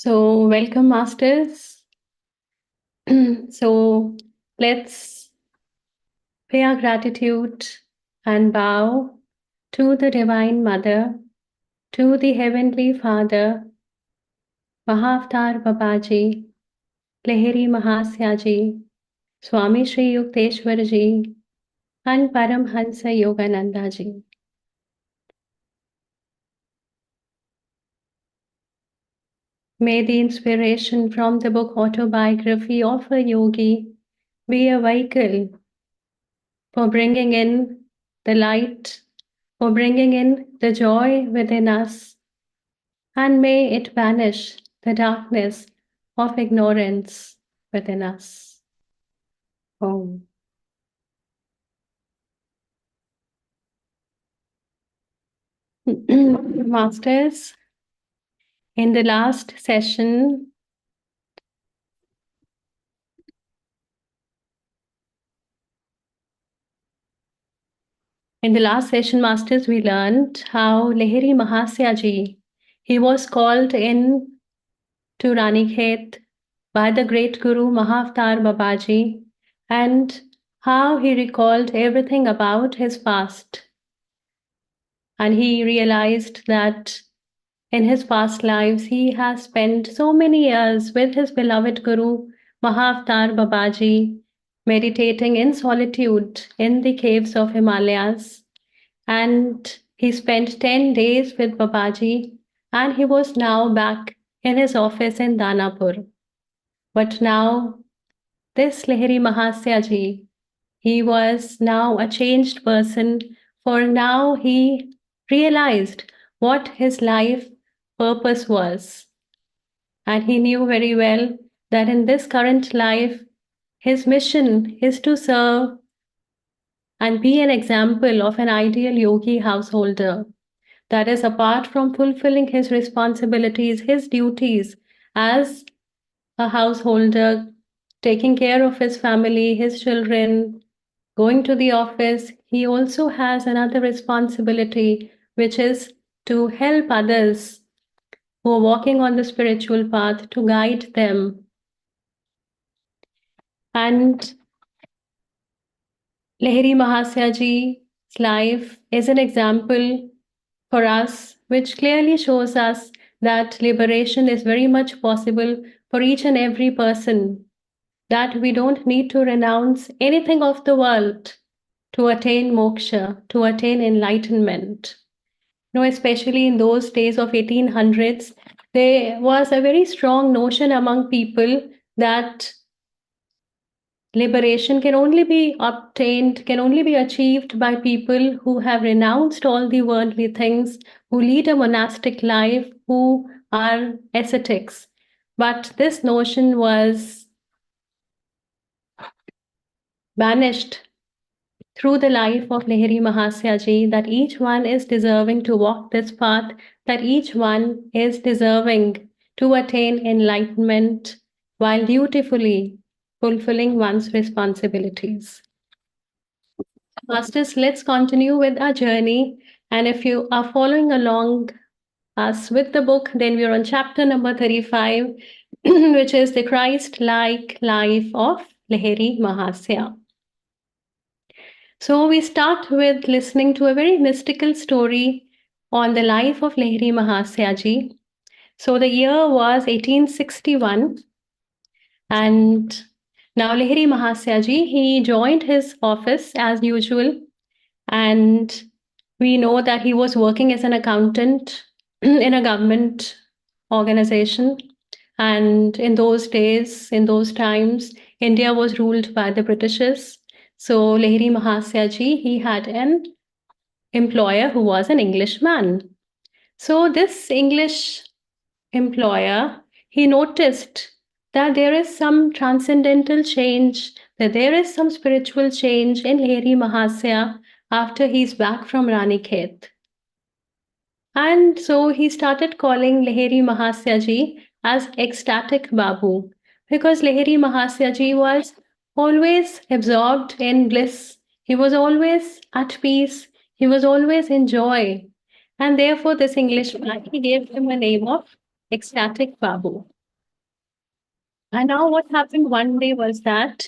So, welcome, Masters. So, let's pay our gratitude and bow to the Divine Mother, to the Heavenly Father, Mahavatar Babaji, Lahiri Mahasaya ji, Swami Shri Yukteswar ji, and Paramahansa Yogananda ji. May the inspiration from the book Autobiography of a Yogi be a vehicle for bringing in the light, for bringing in the joy within us, and may it banish the darkness of ignorance within us. Om. Masters, in the last session, Masters, we learned how Lahiri Mahasaya ji, he was called in to Ranikhet by the great Guru Mahavatar Babaji, and how he recalled everything about his past. And he realized that in his past lives, he has spent so many years with his beloved Guru Mahavatar Babaji, meditating in solitude in the caves of Himalayas. And he spent 10 days with Babaji, and he was now back in his office in Danapur. But now, this Lahiri Mahasaya ji, he was now a changed person, for now he realized what his life purpose was. And he knew very well that in this current life, his mission is to serve and be an example of an ideal yogi householder. That is, apart from fulfilling his responsibilities, his duties as a householder, taking care of his family, his children, going to the office, he also has another responsibility, which is to help others who are walking on the spiritual path, to guide them. And Lahiri Mahasaya ji's life is an example for us, which clearly shows us that liberation is very much possible for each and every person, that we don't need to renounce anything of the world to attain moksha, to attain enlightenment. Especially in those days of 1800s, there was a very strong notion among people that liberation can only be obtained, can only be achieved by people who have renounced all the worldly things, who lead a monastic life, who are ascetics. But this notion was banished through the life of Lahiri Mahasaya ji, that each one is deserving to walk this path, that each one is deserving to attain enlightenment while dutifully fulfilling one's responsibilities. Masters, let's continue with our journey. And if you are following along us with the book, then we're on chapter number 35, which is the Christ-like life of Lahiri Mahasaya. So we start with listening to a very mystical story on the life of Lahiri Mahasaya ji. So the year was 1861, and now Lahiri Mahasaya ji, he joined his office as usual, and we know that he was working as an accountant in a government organization. And in those days, in those times, India was ruled by the Britishers. So Lahiri Mahasaya ji, he had an employer who was an Englishman. So this English employer, he noticed that there is some transcendental change, that there is some spiritual change in Lahiri Mahasaya after he's back from Ranikhet. And so he started calling Lahiri Mahasaya ji as ecstatic Babu, because Lahiri Mahasaya ji was always absorbed in bliss. He was always at peace. He was always in joy. And therefore, this Englishman, he gave him a name of ecstatic Babu. And now what happened one day was that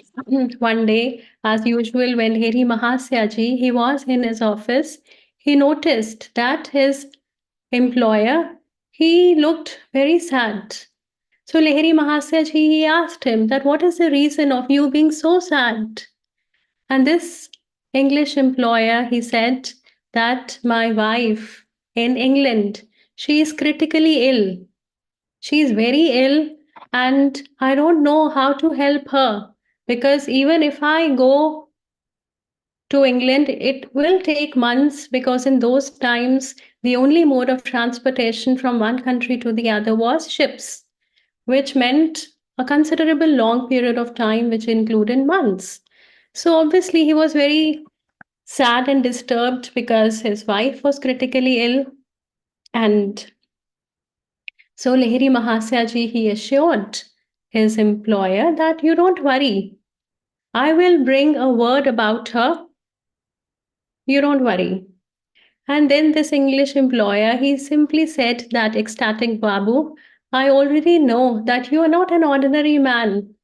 one day, as usual, when Heri Mahasyaji, he was in his office, he noticed that his employer, he looked very sad. So Lahiri Mahasyaji, he asked him that what is the reason of you being so sad? And this English employer, he said that my wife in England, she is critically ill. She is very ill, and I don't know how to help her because even if I go to England, it will take months because in those times, the only mode of transportation from one country to the other was ships, which meant a considerable long period of time, which included months. So obviously, he was very sad and disturbed because his wife was critically ill. And so Lahiri Mahasyaji, he assured his employer that you don't worry. I will bring a word about her. You don't worry. And then this English employer, he simply said that ecstatic Babu, I already know that you are not an ordinary man,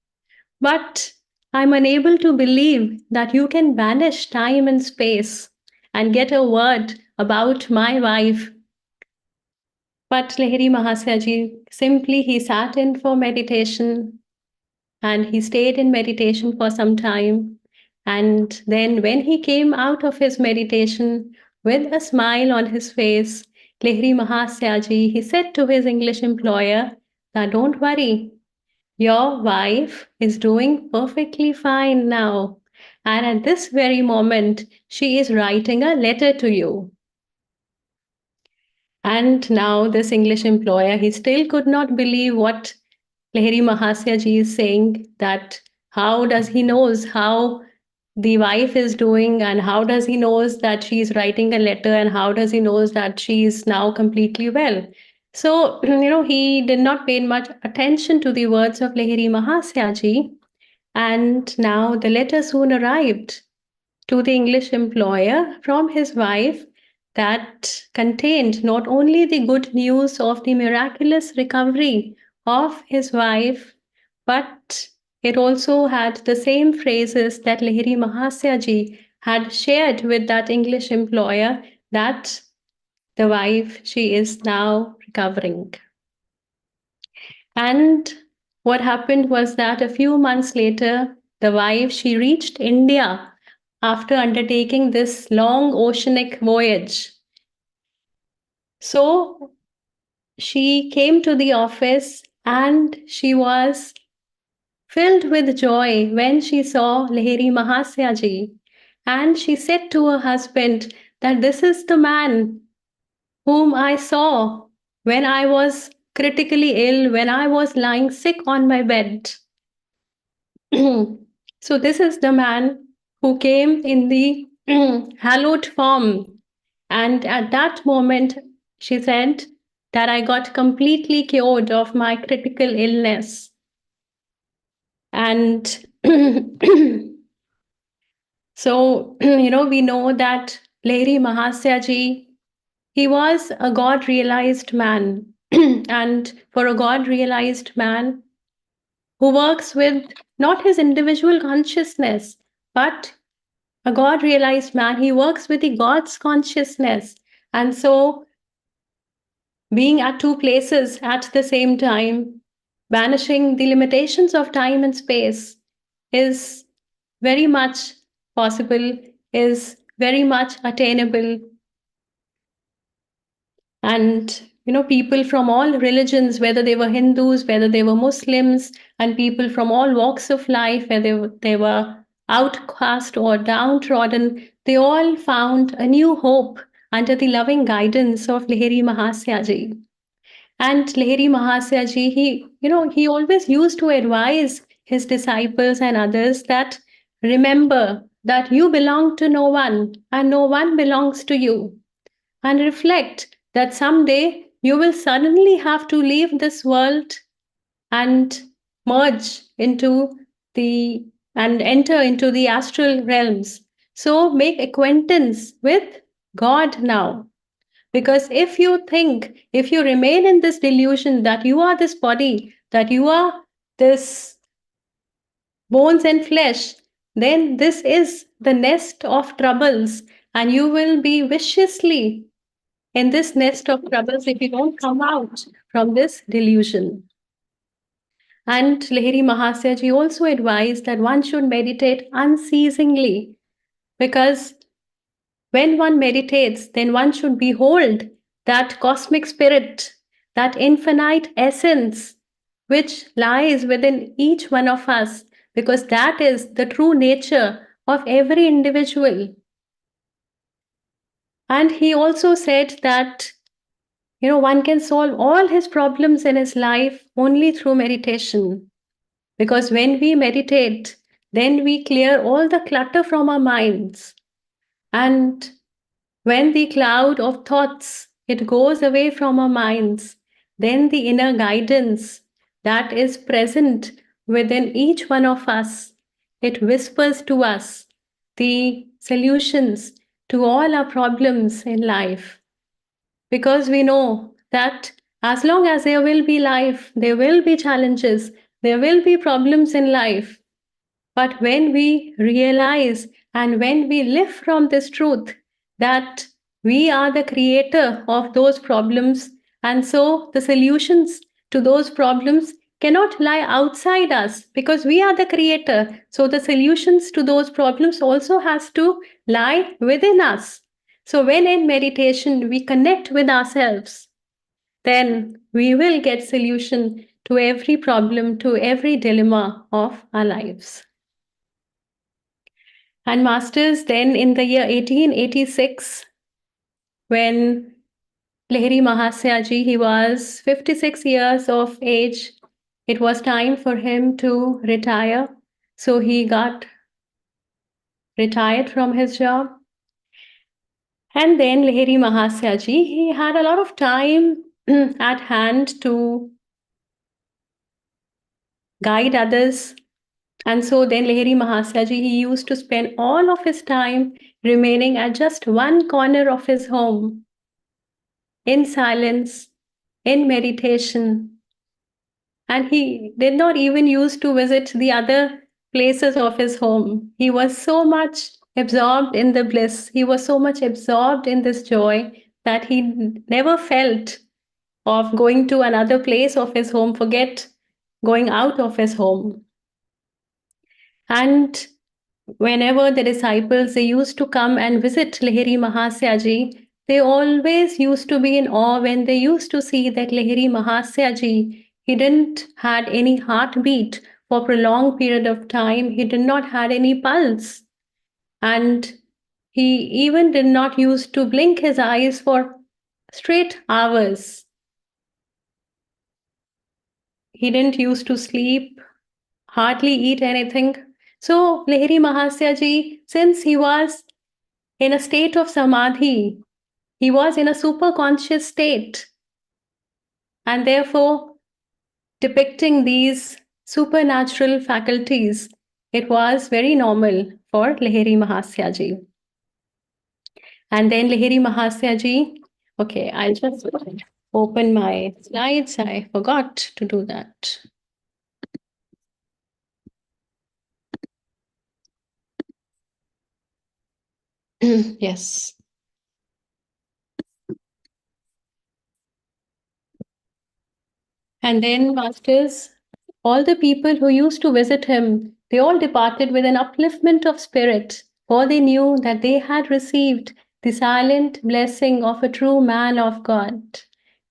but I'm unable to believe that you can banish time and space and get a word about my wife. But Lahiri Mahasyaji simply he sat in for meditation and he stayed in meditation for some time. And then when he came out of his meditation with a smile on his face, Lahiri Mahasyaji, he said to his English employer that don't worry, your wife is doing perfectly fine now. And at this very moment, she is writing a letter to you. And now this English employer, he still could not believe what Lahiri Mahasya ji is saying, that how does he knows how the wife is doing and how does he knows that she is writing a letter and how does he knows that she is now completely well. So, he did not pay much attention to the words of Lahiri Mahasya ji. And now the letter soon arrived to the English employer from his wife that contained not only the good news of the miraculous recovery of his wife, but it also had the same phrases that Lahiri Mahasya ji had shared with that English employer that the wife, she is now recovering. And what happened was that a few months later, the wife, she reached India after undertaking this long oceanic voyage. So she came to the office and she was filled with joy when she saw Lahiri Mahasya ji. And she said to her husband that this is the man whom I saw when I was critically ill, when I was lying sick on my bed. So, this is the man who came in the hallowed form. And at that moment, she said that I got completely cured of my critical illness. And so, we know that Lahiri Mahasya ji, he was a God realized man. And for a God realized man who works with not his individual consciousness, but a God realized man, he works with the God's consciousness. And so, being at two places at the same time, banishing the limitations of time and space, is very much possible, is very much attainable. And people from all religions, whether they were Hindus, whether they were Muslims, and people from all walks of life, whether they were outcast or downtrodden, they all found a new hope under the loving guidance of Lahiri Mahasya ji. And Lahiri Mahasya ji, he always used to advise his disciples and others that remember that you belong to no one and no one belongs to you, and reflect that someday you will suddenly have to leave this world and merge into the and enter into the astral realms. So make acquaintance with God now. Because if you think, if you remain in this delusion that you are this body, that you are this bones and flesh, then this is the nest of troubles, and you will be viciously in this nest of troubles if you don't come out from this delusion. And Lahiri Mahasaya also advised that one should meditate unceasingly, because when one meditates, then one should behold that cosmic spirit, that infinite essence which lies within each one of us, because that is the true nature of every individual. And he also said that, one can solve all his problems in his life only through meditation. Because when we meditate, then we clear all the clutter from our minds. And when the cloud of thoughts it goes away from our minds, then the inner guidance that is present within each one of us, it whispers to us the solutions to all our problems in life. Because we know that as long as there will be life, there will be challenges, there will be problems in life. But when we realize and when we live from this truth that we are the creator of those problems, and so the solutions to those problems cannot lie outside us because we are the creator. So the solutions to those problems also has to lie within us. So when in meditation we connect with ourselves, then we will get solution to every problem, to every dilemma of our lives. And masters, then in the year 1886, when Lahiri Mahasaya ji, he was 56 years of age, it was time for him to retire. So he got retired from his job. And then Lahiri Mahasaya ji, he had a lot of time at hand to guide others. And so then Lahiri Mahasaya ji, he used to spend all of his time remaining at just one corner of his home, in silence, in meditation. And he did not even used to visit the other places of his home. He was so much absorbed in the bliss. He was so much absorbed in this joy that he never felt of going to another place of his home, forget going out of his home. And whenever the disciples they used to come and visit Lahiri Mahasaya ji, they always used to be in awe when they used to see that Lahiri Mahasaya ji, he didn't had any heartbeat for prolonged period of time. He did not had any pulse, and he even did not used to blink his eyes for straight hours. He didn't used to sleep, hardly eat anything. So Lahiri Mahasaya ji, since he was in a state of samadhi, he was in a super conscious state, and therefore depicting these supernatural faculties, it was very normal for Lahiri Mahasaya ji. And then Lahiri Mahasaya ji, okay, I'll just open my slides. I forgot to do that. Yes. And then, masters, all the people who used to visit him, they all departed with an upliftment of spirit, for they knew that they had received the silent blessing of a true man of God.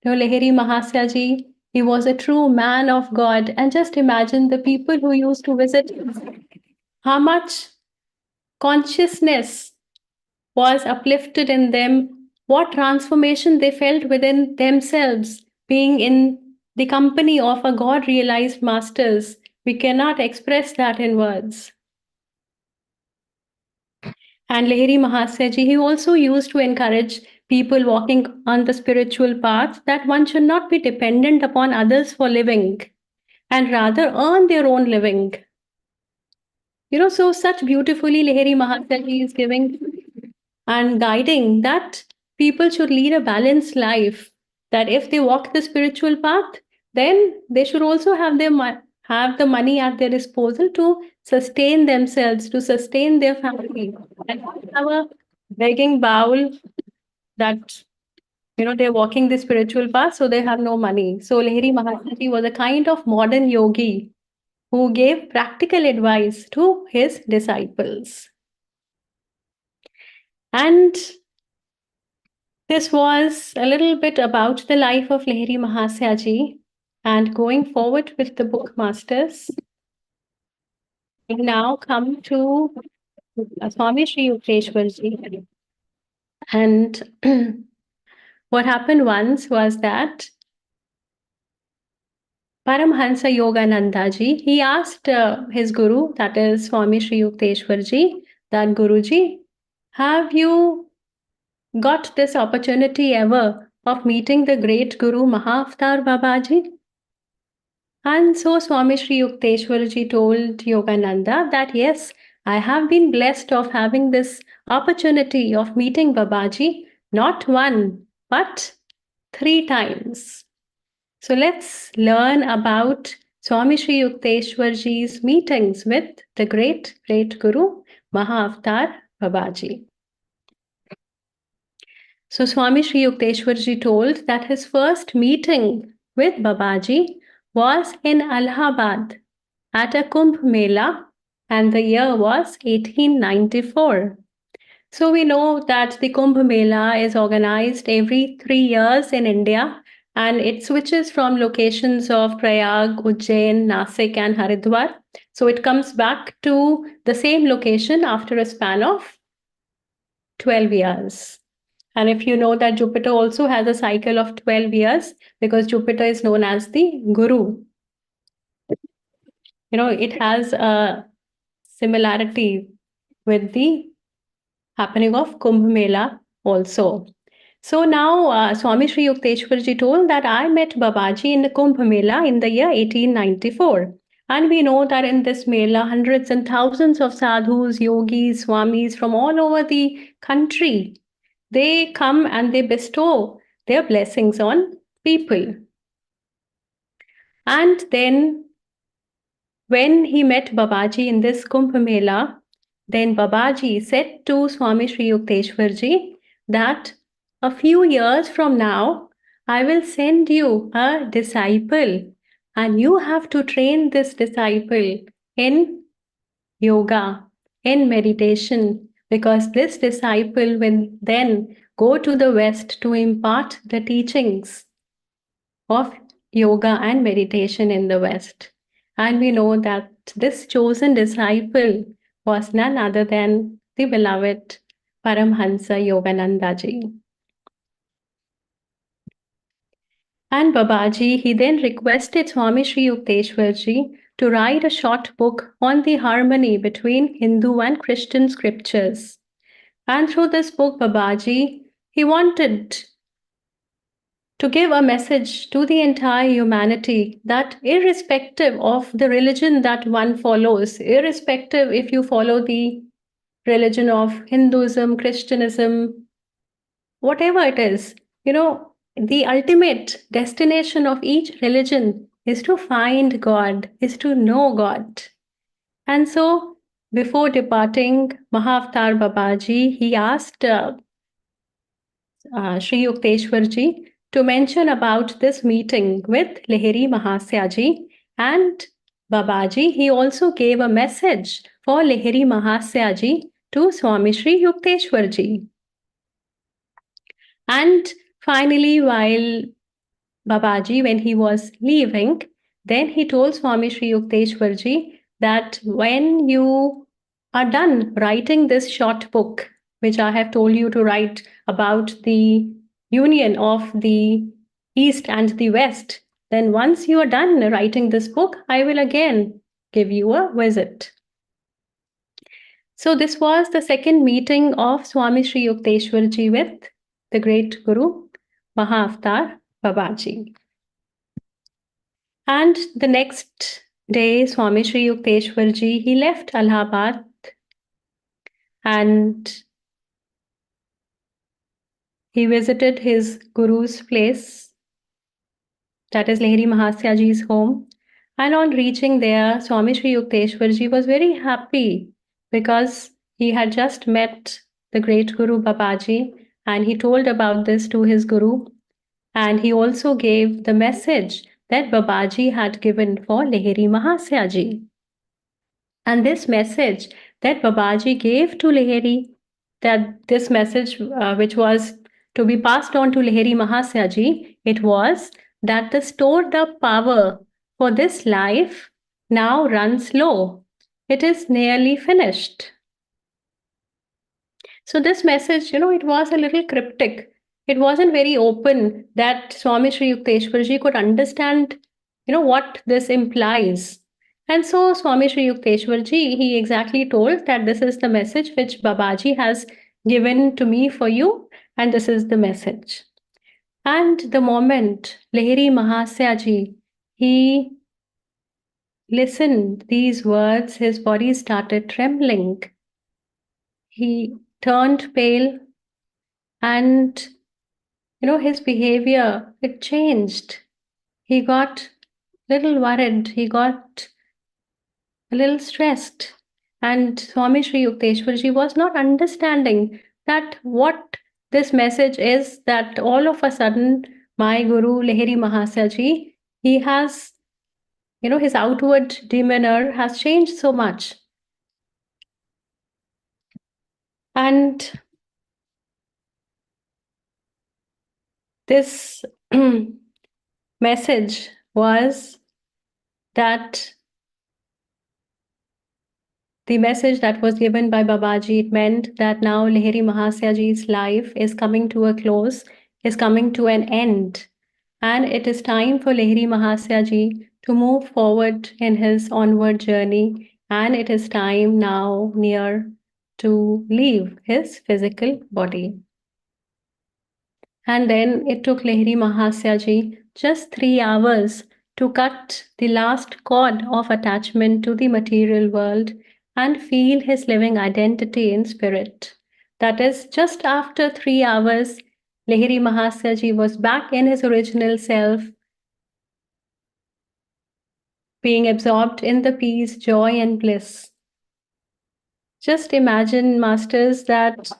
Lahiri Mahasaya ji, he was a true man of God. And just imagine the people who used to visit him, how much consciousness was uplifted in them, what transformation they felt within themselves, being in the company of a God realized masters. We cannot express that in words. And Lahiri Mahasaya ji, he also used to encourage people walking on the spiritual path that one should not be dependent upon others for living and rather earn their own living. So such beautifully Lahiri Mahasaya ji is giving and guiding that people should lead a balanced life. That if they walk the spiritual path, then they should also have have the money at their disposal to sustain themselves, to sustain their family, and not have a begging bowl that they're walking the spiritual path, so they have no money. So Lahiri Mahasaya was a kind of modern yogi who gave practical advice to his disciples. And this was a little bit about the life of Lahiri Mahasaya ji. And going forward with the book masters, we now come to Swami Sri Yukteswar ji. And what happened once was that Paramahansa Yogananda ji, he asked his guru, that is Swami Sri Yukteswar ji, that Guruji, have you got this opportunity ever of meeting the great Guru Mahavatar Babaji? And so Swami Sri Yukteswar ji told Yogananda that yes, I have been blessed of having this opportunity of meeting Babaji, not one, but 3 times. So let's learn about Swami Sri Yukteswar ji's meetings with the great Guru Mahavatar Babaji. So Swami Sri Yukteswar ji told that his first meeting with Babaji was in Allahabad at a Kumbh Mela, and the year was 1894. So we know that the Kumbh Mela is organized every 3 years in India, and it switches from locations of Prayag, Ujjain, Nasik, and Haridwar. So it comes back to the same location after a span of 12 years. And if you know that Jupiter also has a cycle of 12 years, because Jupiter is known as the Guru. It has a similarity with the happening of Kumbh Mela also. So now Swami Sri Yukteswar ji told that I met Babaji in the Kumbh Mela in the year 1894. And we know that in this Mela, hundreds and thousands of sadhus, yogis, swamis from all over the country, they come and they bestow their blessings on people. And then when he met Babaji in this Kumbh Mela, then Babaji said to Swami Sri Yukteswar ji that a few years from now, I will send you a disciple, and you have to train this disciple in yoga, in meditation, because this disciple will then go to the West to impart the teachings of yoga and meditation in the West. And we know that this chosen disciple was none other than the beloved Paramahansa Yogananda ji. And Babaji, he then requested Swami Sri Yukteswar ji to write a short book on the harmony between Hindu and Christian scriptures. And through this book, Babaji, he wanted to give a message to the entire humanity that irrespective of the religion that one follows, irrespective if you follow the religion of Hinduism, Christianism, whatever it is, the ultimate destination of each religion is to find God, is to know God. And so, before departing, Mahavatar Babaji, he asked Sri Yukteswar ji to mention about this meeting with Lahiri Mahasaya ji, and Babaji, he also gave a message for Lahiri Mahasaya ji to Swami Sri Yukteswar ji. And finally, while Babaji, when he was leaving, then he told Swami Sri Yukteswar ji that when you are done writing this short book, which I have told you to write about the union of the East and the West, then once you are done writing this book, I will again give you a visit. So this was the second meeting of Swami Sri Yukteswar ji with the great Guru Mahavatar Babaji. And the next day, Swami Sri Yukteswar ji, he left Allahabad and he visited his guru's place, that is Lahiri Mahasaya ji's home. And on reaching there, Swami Sri Yukteswar ji was very happy because he had just met the great Guru Babaji, and he told about this to his Guru. And he also gave the message that Babaji had given for Lahiri Mahasaya ji. And this message that Babaji gave to Lahiri, that this message which was to be passed on to Lahiri Mahasaya ji, it was that the stored up power for this life now runs low. It is nearly finished. So this message, it was a little cryptic. It wasn't very open that Swami Sri Yukteswarji could understand, what this implies. And so Swami Sri Yukteswarji, he exactly told that this is the message which Babaji has given to me for you, and this is the message. And the moment Lahiri Mahasaya ji, he listened these words, his body started trembling. He turned pale, and his behavior, it changed. He got a little worried, he got a little stressed, and Swami Sri Yukteswarji was not understanding that what this message is, that all of a sudden my Guru Lahiri Mahasaya ji, he has, his outward demeanor has changed so much. And this message was that the message that was given by Babaji, it meant that now Lahiri Mahasaya ji's life is coming to a close, is coming to an end. And it is time for Lahiri Mahasaya ji to move forward in his onward journey. And it is time now near to leave his physical body. And then it took Lahiri Mahasaya ji just 3 hours to cut the last cord of attachment to the material world and feel his living identity in spirit. That is, just after 3 hours, Lahiri Mahasaya ji was back in his original self, being absorbed in the peace, joy, and bliss. Just imagine, Masters, that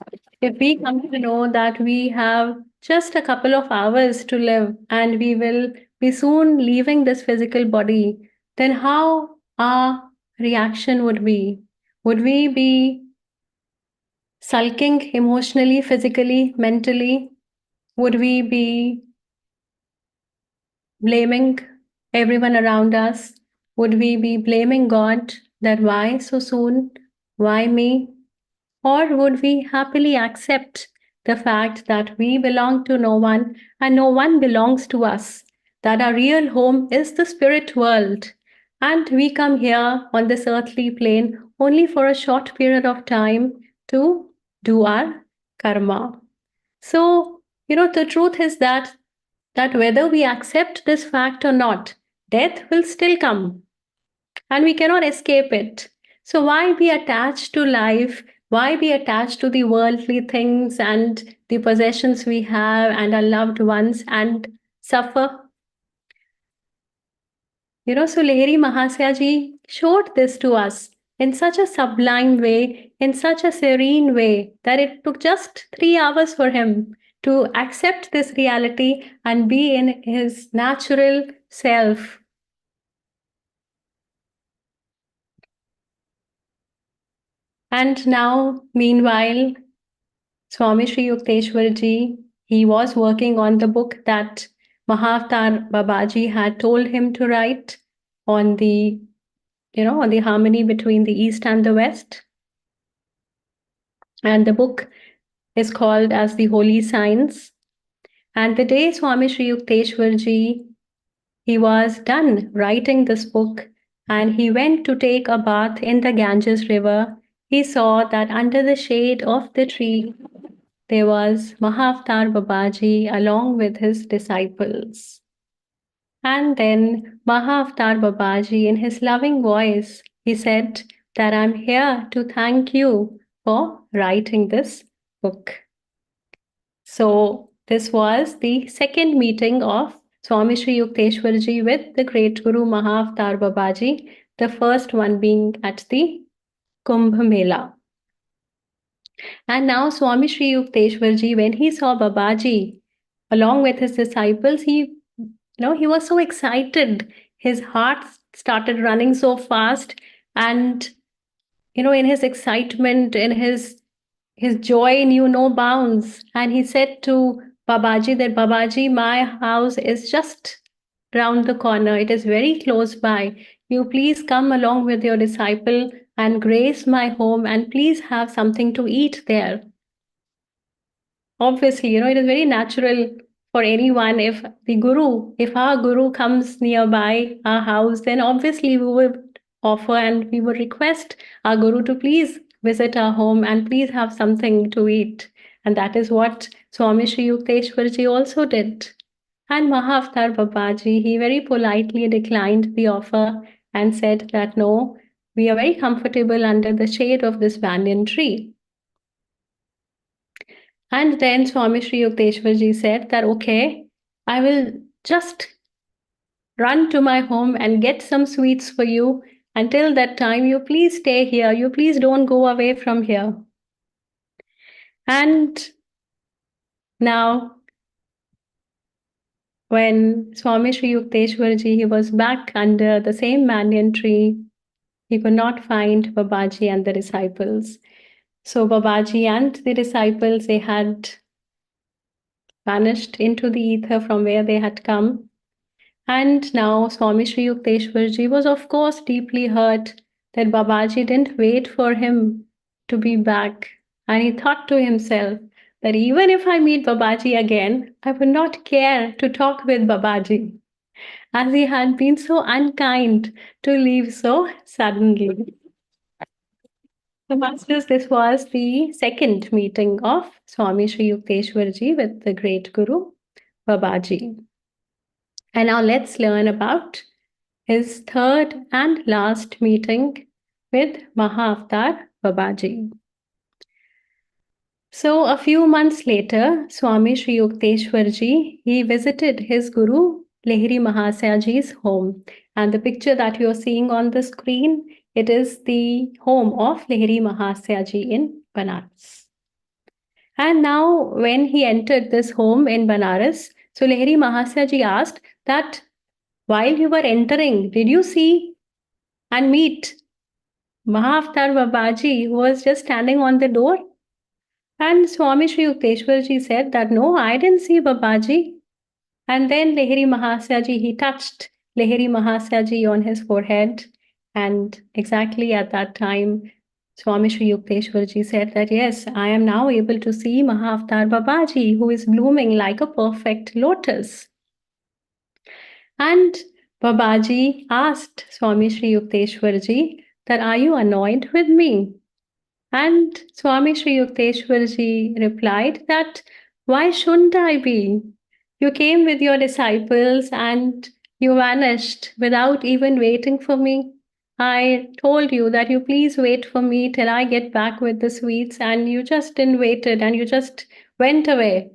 if we come to know that we have just a couple of hours to live and we will be soon leaving this physical body, then how our reaction would be? Would we be sulking emotionally, physically, mentally? Would we be blaming everyone around us? Would we be blaming God that why so soon? Why me? Or would we happily accept the fact that we belong to no one and no one belongs to us? That our real home is the spirit world, and we come here on this earthly plane only for a short period of time to do our karma. So, the truth is that whether we accept this fact or not, death will still come and we cannot escape it. So, why be attached to life? Why be attached to the worldly things and the possessions we have and our loved ones and suffer? So Lahiri Mahasaya ji showed this to us in such a sublime way, in such a serene way, that it took just 3 hours for him to accept this reality and be in his natural self. And now, meanwhile, Swami Sri Yukteswar ji, he was working on the book that Mahavatar Babaji had told him to write on the, on the harmony between the East and the West. And the book is called as the Holy Signs. And the day Swami Sri Yukteswar ji, he was done writing this book and he went to take a bath in the Ganges river, he saw that under the shade of the tree there was Mahavatar Babaji along with his disciples. And then Mahavatar Babaji, in his loving voice, he said that I'm here to thank you for writing this book. So this was the second meeting of Swami Sri Yukteswarji with the great Guru Mahavatar Babaji, the first one being at the Kumbh Mela. And now Swami Sri Yukteswarji, when he saw Babaji along with his disciples, he was so excited. His heart started running so fast, and in his excitement, in his joy knew no bounds. And he said to Babaji that, Babaji, my house is just round the corner. It is very close by. You please come along with your disciple and grace my home, and please have something to eat there. Obviously, it is very natural for anyone. If our guru comes nearby our house, then obviously we would offer and we would request our guru to please visit our home and please have something to eat. And that is what Swami Sri Yukteswarji also did. And Mahavatar Babaji, he very politely declined the offer and said that no, we are very comfortable under the shade of this banyan tree. And then Swami Sri Yukteswarji said that, okay, I will just run to my home and get some sweets for you. Until that time, you please stay here. You please don't go away from here. And now, when Swami Sri Yukteswarji, he was back under the same banyan tree, he could not find Babaji and the disciples. So Babaji and the disciples, they had vanished into the ether from where they had come. And now Swami Sri Yukteswarji was of course deeply hurt that Babaji didn't wait for him to be back. And he thought to himself that even if I meet Babaji again, I would not care to talk with Babaji, as he had been so unkind to leave so suddenly. So, Masters, this was the second meeting of Swami Sri Yukteswarji with the great Guru Babaji. And now let's learn about his third and last meeting with Mahavatar Babaji. So a few months later, Swami Sri Yukteswarji, he visited his Guru Lahiri Mahasaya Ji's home. And the picture that you're seeing on the screen, it is the home of Lahiri Mahasaya Ji in Banaras. And now when he entered this home in Banaras, so Lahiri Mahasaya Ji asked that while you were entering, did you see and meet Mahavatar Babaji, who was just standing on the door? And Swami Sri Yukteswarji said that no, I didn't see Babaji. And then Lahiri Mahasaya Ji, he touched Lahiri Mahasaya Ji on his forehead. And exactly at that time, Swami Sri Yukteswarji said that yes, I am now able to see Mahavatar Babaji, who is blooming like a perfect lotus. And Babaji asked Swami Sri Yukteswarji that, are you annoyed with me? And Swami Sri Yukteswarji replied that, why shouldn't I be? You came with your disciples and you vanished without even waiting for me. I told you that you please wait for me till I get back with the sweets, and you just didn't waited and you just went away.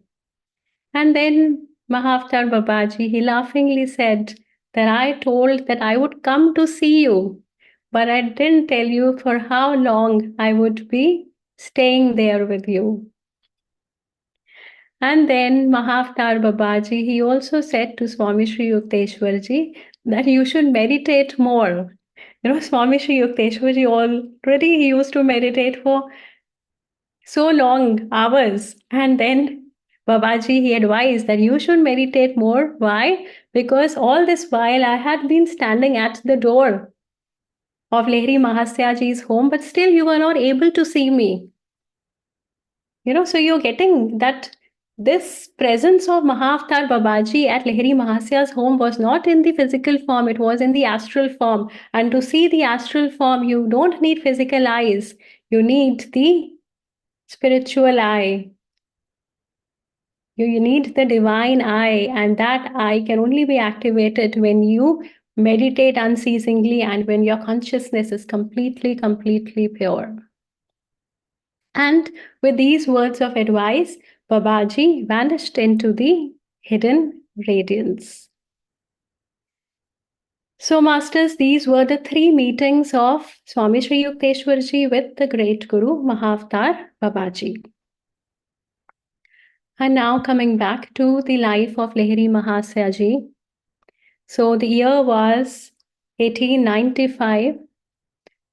And then Mahavatar Babaji, he laughingly said that I told that I would come to see you, but I didn't tell you for how long I would be staying there with you. And then Mahavatar Babaji, he also said to Swami Sri Yukteswarji that you should meditate more. Swami Sri Yukteswarji already he used to meditate for so long hours. And then Babaji, he advised that you should meditate more. Why? Because all this while I had been standing at the door of Lahiri Mahasaya Ji's home, but still you were not able to see me. So you're getting that this presence of Mahavatar Babaji at Lahiri Mahasaya's home was not in the physical form, it was in the astral form. And to see the astral form, you don't need physical eyes, you need the spiritual eye. You need the divine eye, and that eye can only be activated when you meditate unceasingly and when your consciousness is completely pure. And with these words of advice, Babaji vanished into the hidden radiance. So, Masters, these were the 3 meetings of Swami Sri Yukteswar Ji with the great Guru Mahavatar Babaji. And now coming back to the life of Lahiri Mahasaya Ji. So the year was 1895,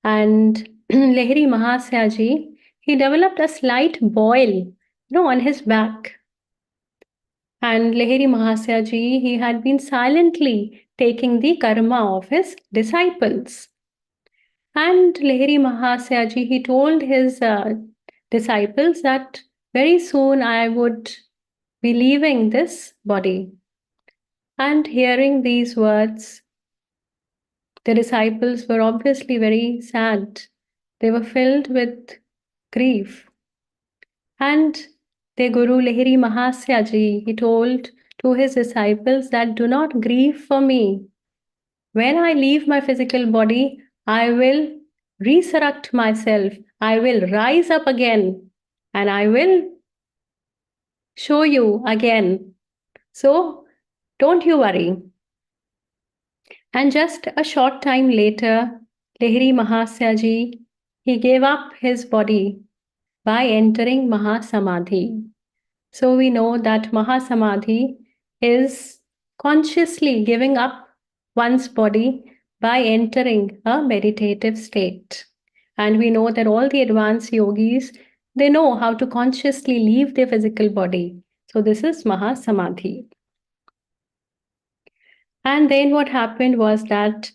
and Lahiri Mahasaya Ji, he developed a slight boil, on his back. And Lahiri Mahasaya Ji, he had been silently taking the karma of his disciples. And Lahiri Mahasaya Ji, he told his disciples that very soon I would be leaving this body. And hearing these words, the disciples were obviously very sad. They were filled with grief. And their Guru Lahiri Mahasaya Ji, he told to his disciples that do not grieve for me. When I leave my physical body, I will resurrect myself. I will rise up again and I will show you again. So don't you worry. And just a short time later, Lahiri Mahasaya Ji, he gave up his body by entering Mahasamadhi. So we know that Mahasamadhi is consciously giving up one's body by entering a meditative state. And we know that all the advanced yogis, they know how to consciously leave their physical body. So this is Mahasamadhi. And then what happened was that,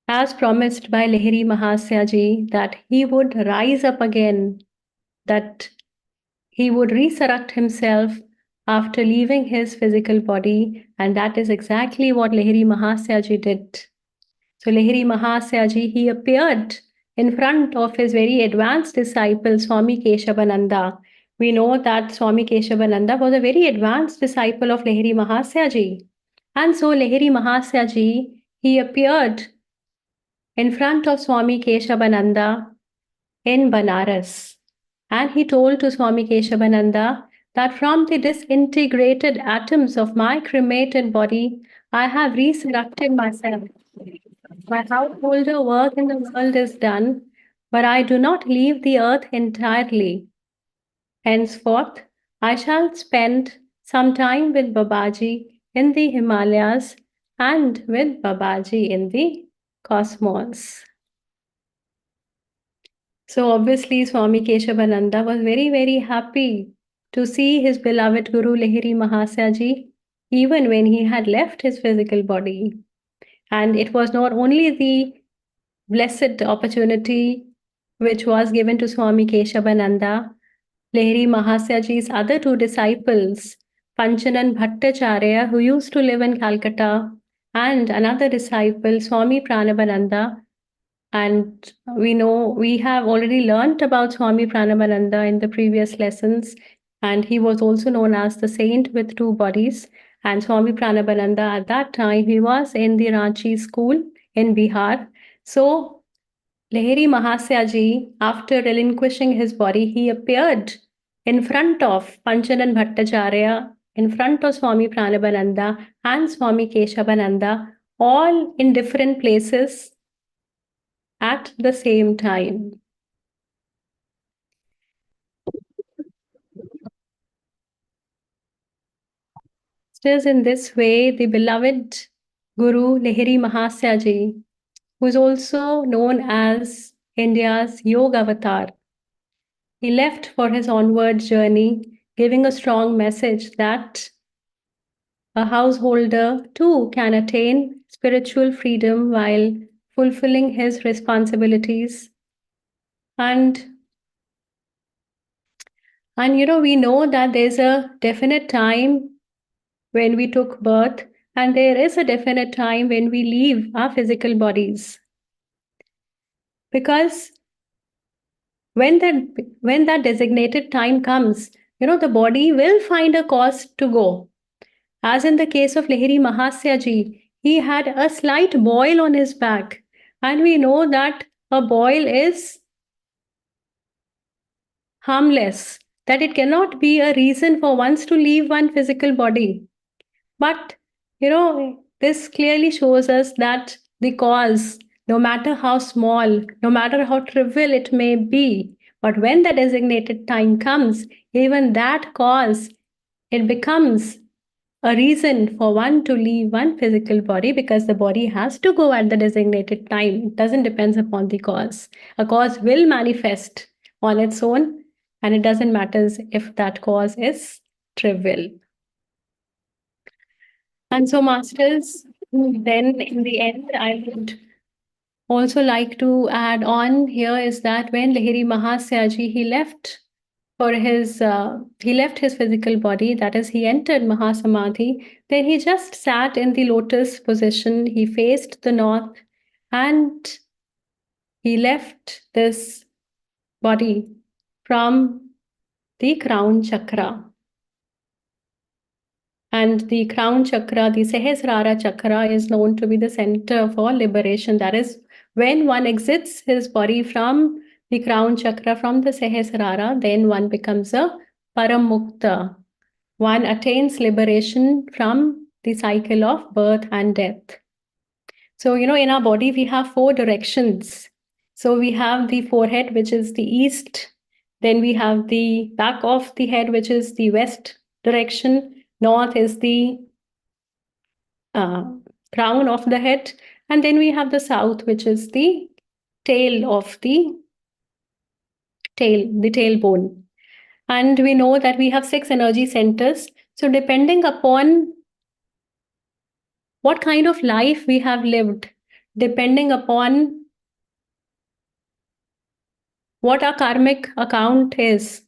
as promised by Lahiri Mahasaya Ji, that he would rise up again, that he would resurrect himself after leaving his physical body, and that is exactly what Lahiri Mahasaya Ji did. So Lahiri Mahasaya Ji, he appeared in front of his very advanced disciple, Swami Keshavananda. We know that Swami Keshavananda was a very advanced disciple of Lahiri Mahasaya Ji. And so Lahiri Mahasaya Ji, he appeared in front of Swami Keshavananda in Banaras. And he told to Swami Keshavananda that from the disintegrated atoms of my cremated body, I have resurrected myself. My householder work in the world is done, but I do not leave the earth entirely. Henceforth, I shall spend some time with Babaji in the Himalayas and with Babaji in the cosmos. So obviously Swami Keshavananda was very, very happy to see his beloved Guru Lahiri Mahasaya Ji, even when he had left his physical body. And it was not only the blessed opportunity which was given to Swami Keshavananda, Lahiri Mahasaya Ji's other 2 disciples, Panchanan Bhattacharya, who used to live in Calcutta, and another disciple, Swami Pranavananda. And we have already learnt about Swami Pranavananda in the previous lessons, and he was also known as the saint with 2 bodies. And Swami Pranavananda, at that time, he was in the Ranchi school in Bihar. So Lahiri Mahasaya Ji, after relinquishing his body, he appeared in front of Panchanan Bhattacharya, in front of Swami Pranavananda and Swami Keshavananda, all in different places at the same time. Just in this way, the beloved Guru Lahiri Mahasaya Ji, who is also known as India's Yoga Avatar, he left for his onward journey, giving a strong message that a householder too can attain spiritual freedom while fulfilling his responsibilities. And we know that there's a definite time when we took birth, and there is a definite time when we leave our physical bodies. Because when that designated time comes, the body will find a cause to go. As in the case of Lahiri Mahasaya Ji, he had a slight boil on his back, and we know that a boil is harmless, that it cannot be a reason for once to leave one physical body. But, this clearly shows us that the cause, no matter how small, no matter how trivial it may be, but when the designated time comes, even that cause, it becomes a reason for one to leave one physical body, because the body has to go at the designated time. It doesn't depend upon the cause. A cause will manifest on its own, and it doesn't matter if that cause is trivial. And so, masters, then in the end, I would also like to add on here is that when Lahiri Mahasaya ji, he left his physical body, that is, he entered Mahasamadhi, then he just sat in the lotus position, he faced the north, and he left this body from the crown chakra. And the crown chakra, the Sahasrara chakra, is known to be the center for liberation. That is, when one exits his body from the crown chakra, from the Sahasrara, then one becomes a Paramukta. One attains liberation from the cycle of birth and death. So, in our body, we have 4 directions. So, we have the forehead, which is the east. Then we have the back of the head, which is the west direction. North is the crown of the head. And then we have the south, which is the tail of the tailbone. And we know that we have 6 energy centers. So, depending upon what kind of life we have lived, depending upon what our karmic account is,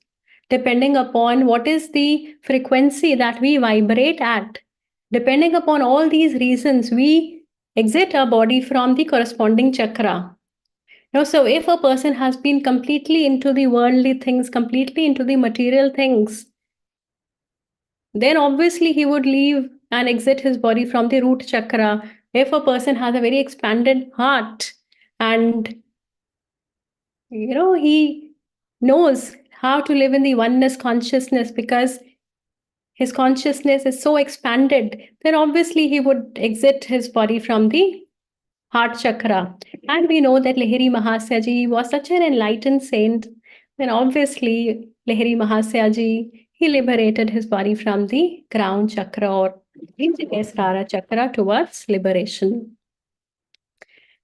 depending upon what is the frequency that we vibrate at, depending upon all these reasons, we exit our body from the corresponding chakra. So if a person has been completely into the worldly things, completely into the material things, then obviously he would leave and exit his body from the root chakra. If a person has a very expanded heart and he knows how to live in the oneness consciousness because his consciousness is so expanded, then obviously he would exit his body from the heart chakra. And we know that Lahiri Mahasaya ji was such an enlightened saint, then obviously Lahiri Mahasaya ji, he liberated his body from the crown chakra or the Sahasrara chakra towards liberation.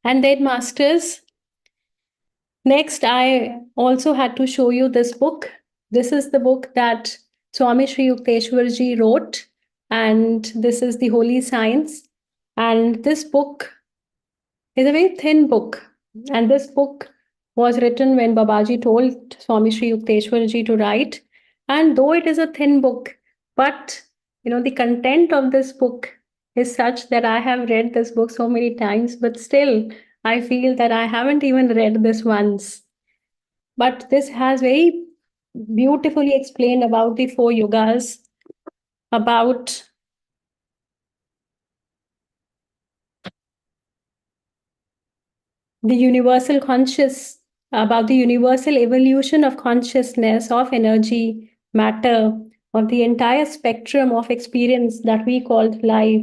And then, masters, next, I also had to show you this book. This is the book that Swami Sri Yukteswar ji wrote, and this is the Holy Science. And this book is a very thin book. And this book was written when Babaji told Swami Sri Yukteswar ji to write. And though it is a thin book, but the content of this book is such that I have read this book so many times, but still I feel that I haven't even read this once. But this has very beautifully explained about the 4 yogas, about the universal about the universal evolution of consciousness, of energy, matter, of the entire spectrum of experience that we called life.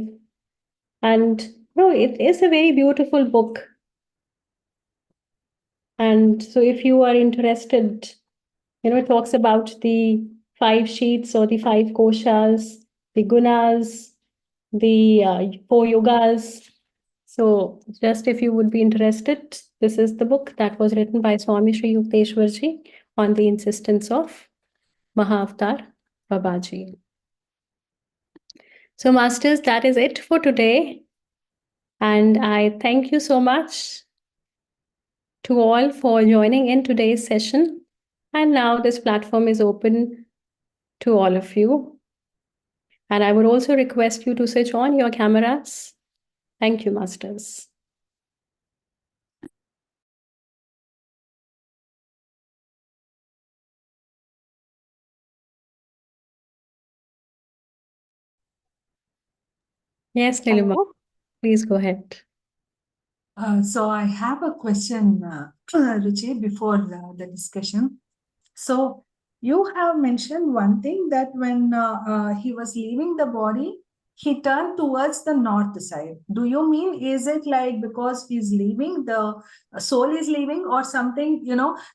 And it is a very beautiful book. And so if you are interested, it talks about the 5 sheets or the 5 koshas, the gunas, the 4 yogas. So just if you would be interested, this is the book that was written by Swami Sri Yukteswar ji on the insistence of Mahavatar Babaji. So masters, that is it for today. And I thank you so much to all for joining in today's session. And now this platform is open to all of you. And I would also request you to switch on your cameras. Thank you, masters. Yes, Nilima, please go ahead. So I have a question, Ruchi, before the discussion. So you have mentioned one thing that when he was leaving the body, he turned towards the north side. Do you mean, is it like because he's leaving, the soul is leaving, or something,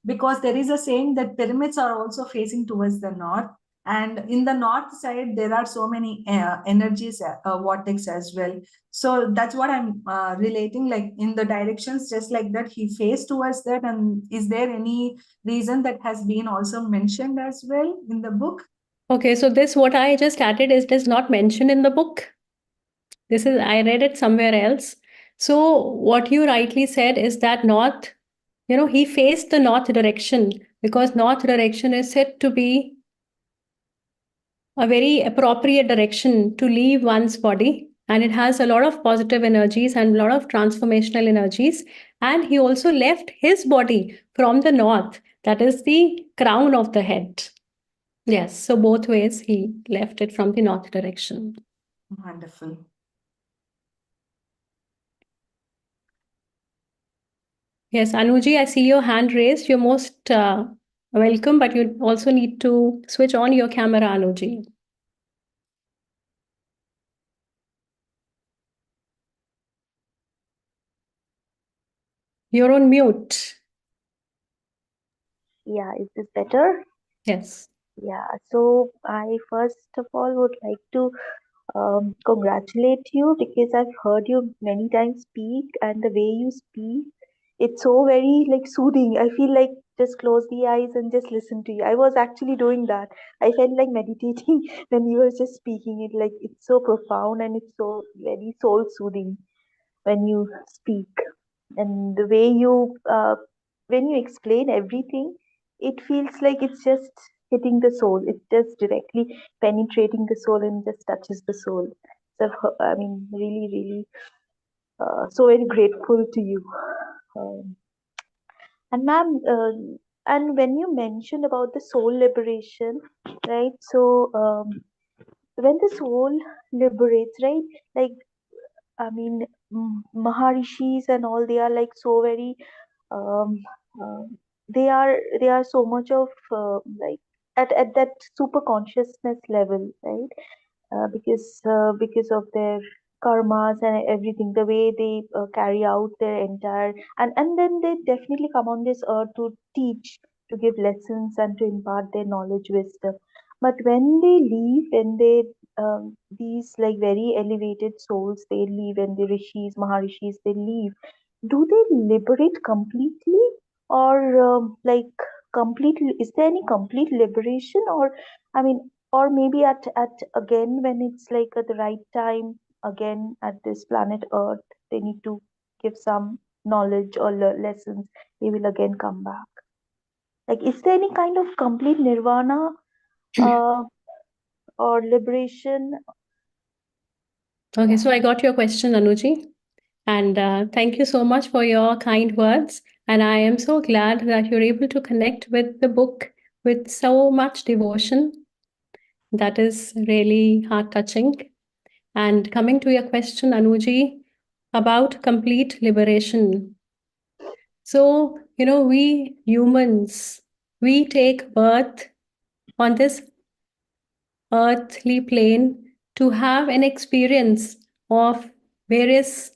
because there is a saying that pyramids are also facing towards the north. And in the north side, there are so many energies, vortex as well. So that's what I'm relating, like in the directions, just like that, he faced towards that. And is there any reason that has been also mentioned as well in the book? Okay, so this what I just added is not mentioned in the book. This is I read it somewhere else. So what you rightly said is that north, he faced the north direction because north direction is said to be a very appropriate direction to leave one's body, and it has a lot of positive energies and a lot of transformational energies. And he also left his body from the north, that is the crown of the head. Yes, so both ways he left it from the north direction. Wonderful. Yes, Anuji, I see your hand raised. You're most welcome, but you also need to switch on your camera, Anuji. You're on mute. Yeah, is this better? Yes. Yeah, so I first of all would like to congratulate you because I've heard you many times speak, and the way you speak, it's so very like soothing. I feel like just close the eyes and just listen to you. I was actually doing that. I felt like meditating when you were just speaking. It like it's so profound and it's so very soul soothing when you speak, and the way you when you explain everything, it feels like it's just hitting the soul. It's just directly penetrating the soul and just touches the soul. So I mean, really, really, so very grateful to you. Um, and ma'am, and when you mentioned about the soul liberation, right? So when the soul liberates, right? Like I mean, Maharishis and all, they are like so very um, uh, they are so much of like at that super consciousness level, right? Because of their karmas and everything, the way they carry out their entire, and then they definitely come on this earth to teach, to give lessons and to impart their knowledge, wisdom. But when they leave, when they these like very elevated souls, they leave, and the rishis, maharishis, they leave, do they liberate completely, or like completely, is there any complete liberation, or I mean, or maybe at again when it's like at the right time, again at this planet earth, they need to give some knowledge or lessons, they will again come back? Like, is there any kind of complete nirvana uh, or liberation? Okay, so I got your question, Anuji. And thank you so much for your kind words. And I am so glad that you're able to connect with the book with so much devotion. That is really heart touching. And coming to your question, Anuji, about complete liberation. So, we humans, we take birth on this earthly plane to have an experience of various,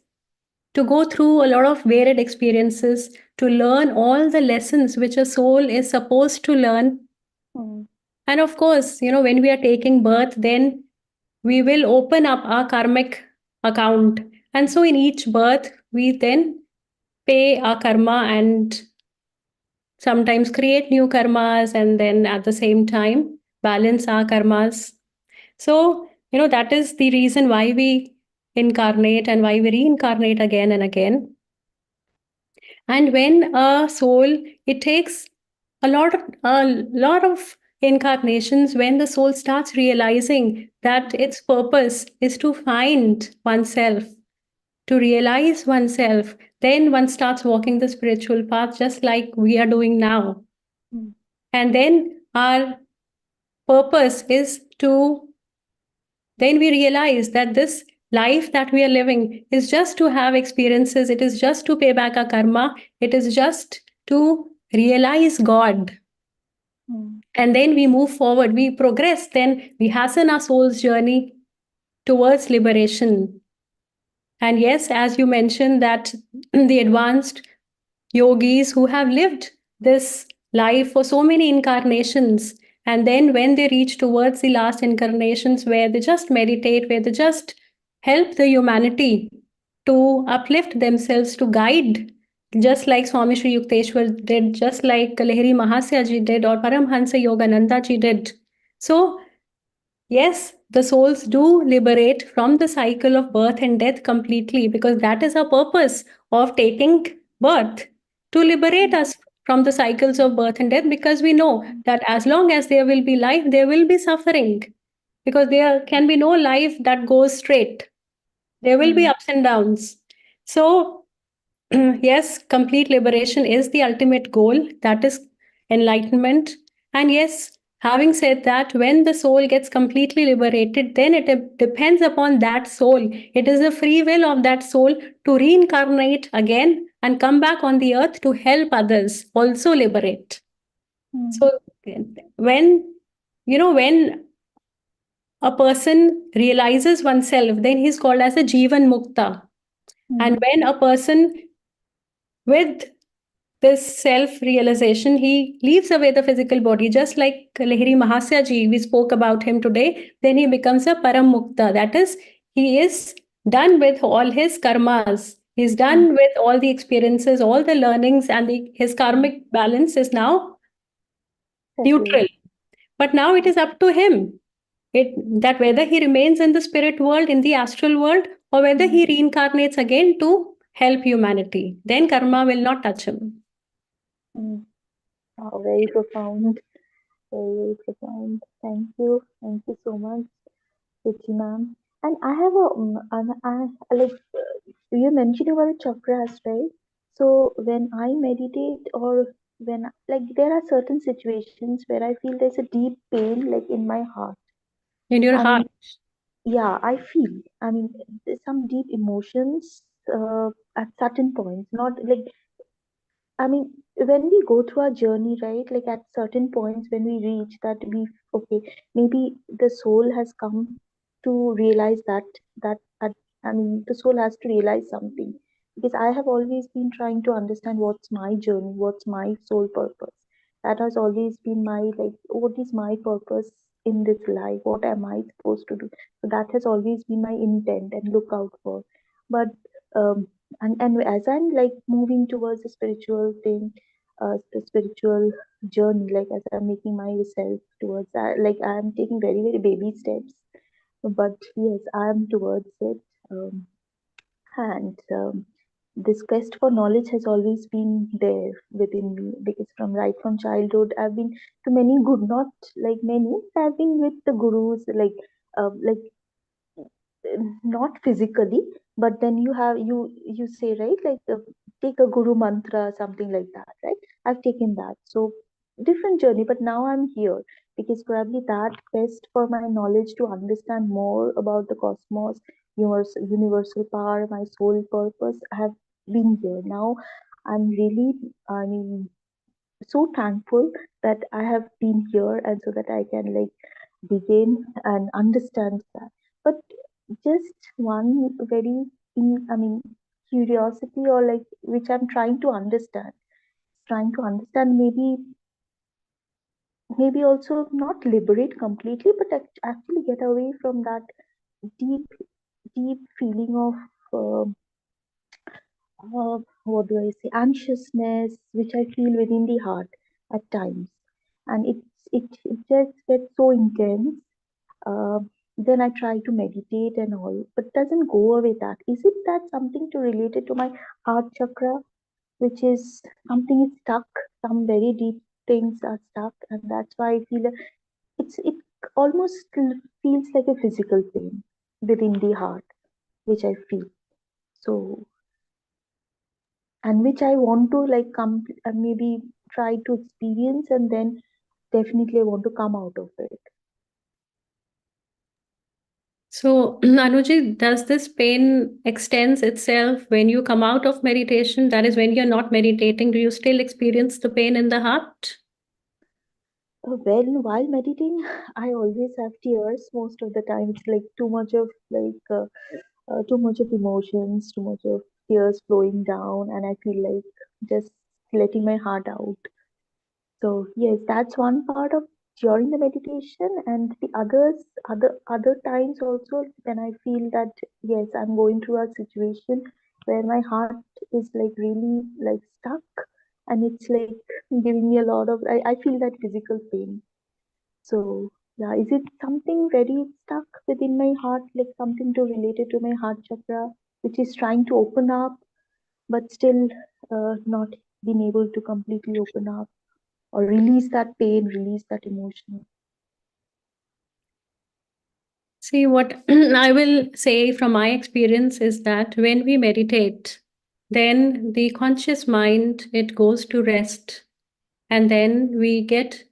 to go through a lot of varied experiences, to learn all the lessons which a soul is supposed to learn. Hmm. And of course, when we are taking birth, then we will open up our karmic account. And so in each birth, we then pay our karma and sometimes create new karmas, and then at the same time balance our karmas. So, that is the reason why we incarnate and why we reincarnate again and again. And when a soul, it takes a lot of incarnations when the soul starts realizing that its purpose is to find oneself, to realize oneself. Then one starts walking the spiritual path just like we are doing now. Hmm. And then our purpose is to, then we realize that this life that we are living is just to have experiences, it is just to pay back our karma, it is just to realize God. And then we move forward, we progress, then we hasten our soul's journey towards liberation. And yes, as you mentioned, that the advanced yogis who have lived this life for so many incarnations, and then when they reach towards the last incarnations where they just meditate, where they just help the humanity to uplift themselves, to guide, just like Swami Shri Yukteswar did, just like Lahiri Mahasaya ji did, or Paramahansa Yogananda ji did. So yes, the souls do liberate from the cycle of birth and death completely, because that is our purpose of taking birth, to liberate us from the cycles of birth and death, because we know that as long as there will be life, there will be suffering, because there can be no life that goes straight. There will be ups and downs. So yes, complete liberation is the ultimate goal. That is enlightenment. And yes, having said that, when the soul gets completely liberated, then it depends upon that soul. It is the free will of that soul to reincarnate again and come back on the earth to help others also liberate. So when a person realizes oneself, then he's called as a Jivan Mukta. And when a person with this self realization, he leaves away the physical body, just like Lahiri Mahasaya ji, we spoke about him today. Then he becomes a Param Mukta. That is, he is done with all his karmas. He's done with all the experiences, all the learnings, and his karmic balance is now neutral. But now it is up to him that whether he remains in the spirit world, in the astral world, or whether he reincarnates again to help humanity. Then karma will not touch him. Oh, very profound. Very, very profound. Thank you so much, Ruchi ma'am. And I have like you mentioned about the chakras, right? So when I meditate, or when like there are certain situations where I feel there's a deep pain, like in my heart. In your I heart. mean, yeah, I feel. I mean, there's some deep emotions at certain points. Not like, I mean, when we go through our journey, right? Like at certain points when we reach that okay, maybe the soul has come to realize that I mean, the soul has to realize something. Because I have always been trying to understand what's my journey, what's my soul purpose. That has always been my, like, what is my purpose in this life? What am I supposed to do? So that has always been my intent and look out for. But um, and as I'm like moving towards the spiritual thing, the spiritual journey, like as I'm making myself towards that, like I'm taking very, very baby steps, but yes, I'm towards it. And this quest for knowledge has always been there within me, because from right from childhood I've been to many good, not like many, I've been with the gurus, like not physically, but then you have you say, right, like take a guru mantra, something like that, right? I've taken that. So different journey, but now I'm here because probably that quest for my knowledge to understand more about the cosmos, universal power, my soul purpose, I have been here. Now I'm really, I mean, so thankful that I have been here, and so that I can like begin and understand that. But just one very, I mean, curiosity, or like which I'm trying to understand, maybe also not liberate completely, but actually get away from that deep, deep feeling of what do I say, anxiousness, which I feel within the heart at times, and it just gets so intense. Uh, then I try to meditate and all, but doesn't go away. That is it. That something to relate it to my heart chakra, which is something is stuck. Some very deep things are stuck, and that's why I feel it almost feels like a physical pain within the heart, which I feel. So, and which I want to like come, maybe try to experience, and then definitely I want to come out of it. So, Anuji, does this pain extends itself when you come out of meditation? That is, when you're not meditating, do you still experience the pain in the heart? While meditating, I always have tears. Most of the time, it's like too much of emotions, too much of tears flowing down, and I feel like just letting my heart out. So yes, that's one part of during the meditation, and the other times also when I feel that yes, I'm going through a situation where my heart is like really like stuck, and it's like giving me a lot of I feel that physical pain. So yeah, is it something very stuck within my heart, like something to related to my heart chakra, which is trying to open up, but still not being able to completely open up or release that pain, release that emotion? See, what I will say from my experience is that when we meditate, then the conscious mind, it goes to rest, and then we get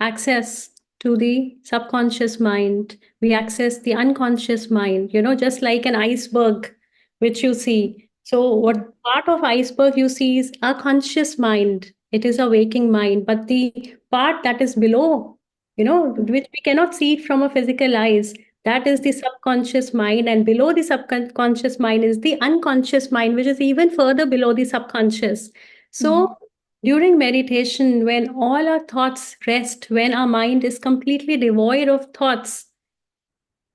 access to the subconscious mind. We access the unconscious mind, just like an iceberg, which you see. So, what part of iceberg you see is a conscious mind. It is a waking mind, but the part that is below, which we cannot see from a physical eyes, that is the subconscious mind. And below the subconscious mind is the unconscious mind, which is even further below the subconscious. So, during meditation, when all our thoughts rest, when our mind is completely devoid of thoughts,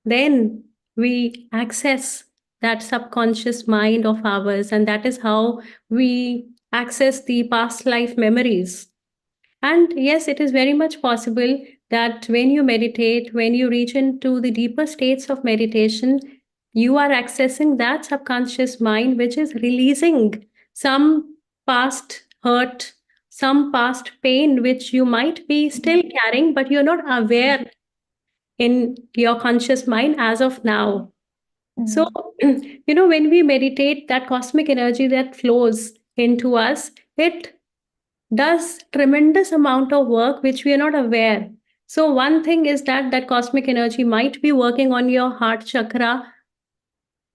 then we access that subconscious mind of ours, and that is how we access the past life memories. And yes, it is very much possible that when you meditate, when you reach into the deeper states of meditation, you are accessing that subconscious mind, which is releasing some past hurt, some past pain, which you might be still carrying, but you're not aware in your conscious mind as of now. So, Mm, when we meditate, that cosmic energy that flows into us, it does tremendous amount of work which we are not aware. So one thing is that cosmic energy might be working on your heart chakra.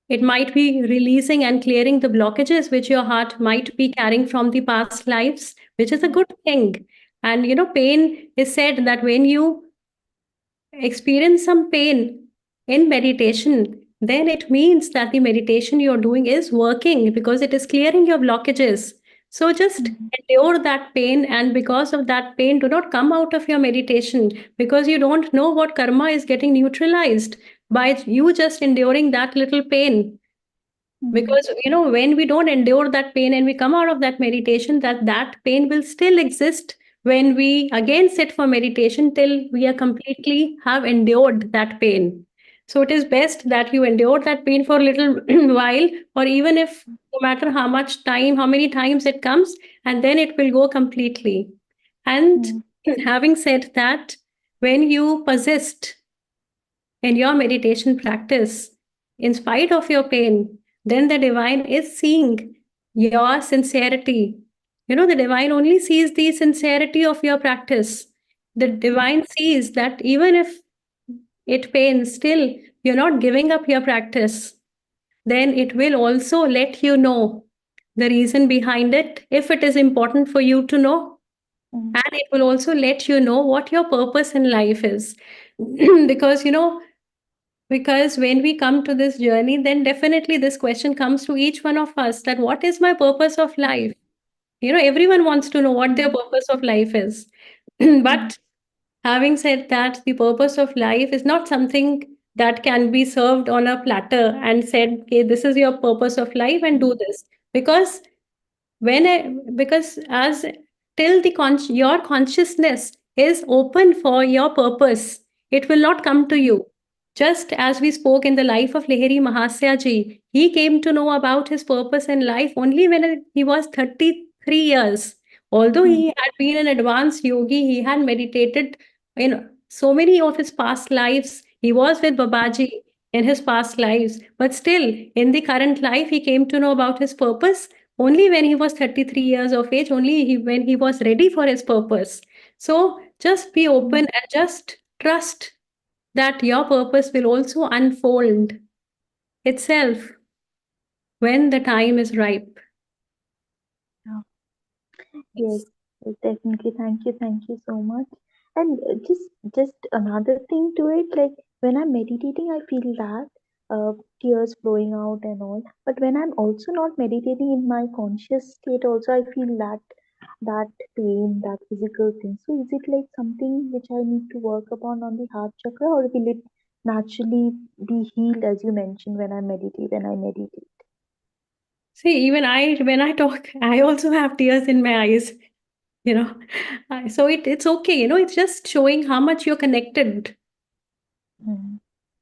It might be releasing and clearing the blockages which your heart might be carrying from the past lives, which is a good thing. And pain is said that when you experience some pain in meditation, then it means that the meditation you're doing is working because it is clearing your blockages. So just mm, endure that pain, and because of that pain, do not come out of your meditation because you don't know what karma is getting neutralized by you just enduring that little pain. mm, Because when we don't endure that pain and we come out of that meditation, that pain will still exist when we again sit for meditation till we are completely have endured that pain. So it is best that you endure that pain for a little while, or even if no matter how much time, how many times it comes, and then it will go completely. And mm, having said that, when you persist in your meditation practice, in spite of your pain, then the divine is seeing your sincerity. The divine only sees the sincerity of your practice. The divine sees that even if it pains, still you're not giving up your practice. Then it will also let you know the reason behind it if it is important for you to know. mm, And it will also let you know what your purpose in life is. Because, because when we come to this journey, then definitely this question comes to each one of us, that what is my purpose of life? Everyone wants to know what their mm, purpose of life is. mm, But having said that, the purpose of life is not something that can be served on a platter and said, okay, this is your purpose of life and do this. Because because as till your consciousness is open for your purpose, it will not come to you. Just as we spoke in the life of Lahiri Mahasaya ji, he came to know about his purpose in life only when he was 33 years. Although mm, he had been an advanced yogi, he had meditated in so many of his past lives, he was with Babaji in his past lives, but still in the current life he came to know about his purpose only when he was 33 years of age, only when he was ready for his purpose. So just be open mm. and just trust that your purpose will also unfold itself when the time is ripe. Yeah. Yes, yes, definitely. Thank you so much. And just another thing to it, like when I'm meditating, I feel that tears flowing out and all. But when I'm also not meditating in my conscious state, also I feel that pain, that physical thing. So is it like something which I need to work upon on the heart chakra, or will it naturally be healed, as you mentioned, when I meditate? When I meditate. See, even when I talk, I also have tears in my eyes, you know. So it's okay, it's just showing how much you're connected Mm,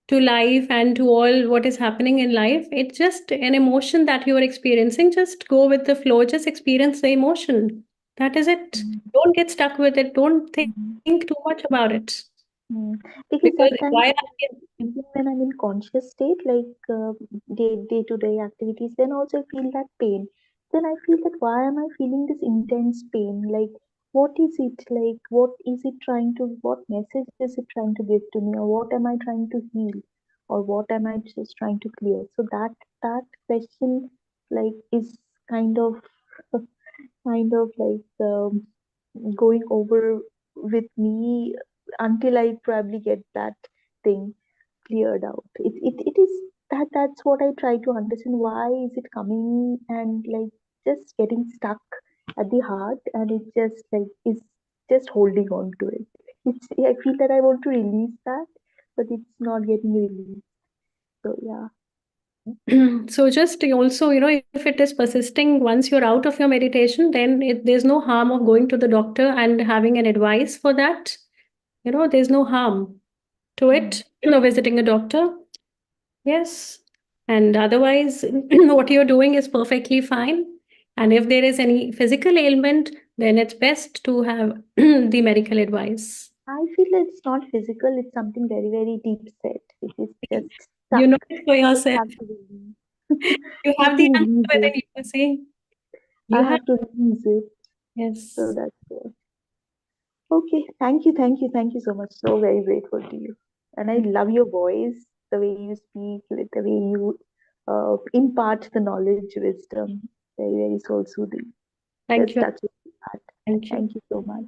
to life and to all what is happening in life. It's just an emotion that you're experiencing. Just go with the flow, just experience the emotion. That is it. mm, Don't get stuck with it. Don't think mm, too much about it. mm. Because Because at why times, even when I'm in conscious state, like day to day activities, then also I feel that pain. Then I feel that why am I feeling this intense pain? Like, what is it like? What is it trying to? What message is it trying to give to me? Or what am I trying to heal? Or what am I just trying to clear? So that question, like, is kind of kind of like going over with me until I probably get that thing cleared out. It is that's what I try to understand. Why is it coming and like just getting stuck at the heart, and it just like is just holding on to it. I feel that I want to release that, but it's not getting released. So yeah. so just also, if it is persisting once you're out of your meditation, then there's no harm of going to the doctor and having an advice for that. There's no harm to Mm. it, visiting a doctor. Yes. And otherwise, what you're doing is perfectly fine. And if there is any physical ailment, then it's best to have the medical advice. I feel it's not physical, it's something very, very deep set. It is just You stuck. know it for I just yourself. have to release. You Have have to the answer release within it. you. See, I you have. have to release it. So Yes. that's it. Okay. Thank you so much. So very grateful to you. And I love your voice, the way you speak, like the way you impart the knowledge, wisdom. Very, very soul soothing. Thank Just you. touches the heart. Thank you. Thank you so much.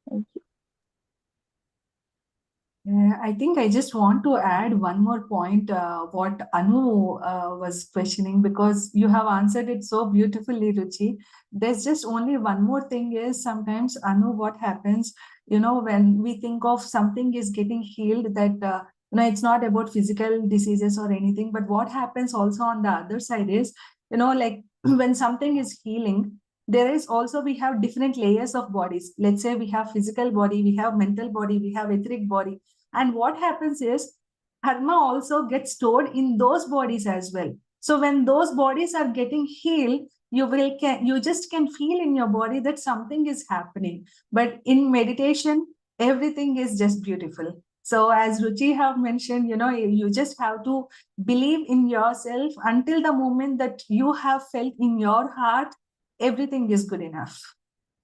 Thank you. I think I just want to add one more point, what Anu was questioning, because you have answered it so beautifully, Ruchi. There's just only one more thing is sometimes, Anu, what happens, when we think of something is getting healed, that, it's not about physical diseases or anything, but what happens also on the other side is, like when something is healing, there is also, we have different layers of bodies. Let's say we have physical body, we have mental body, we have etheric body, and what happens is karma also gets stored in those bodies as well. So when those bodies are getting healed, you just can feel in your body that something is happening. But in meditation, everything is just beautiful. So as Ruchi have mentioned, you just have to believe in yourself until the moment that you have felt in your heart, everything is good enough.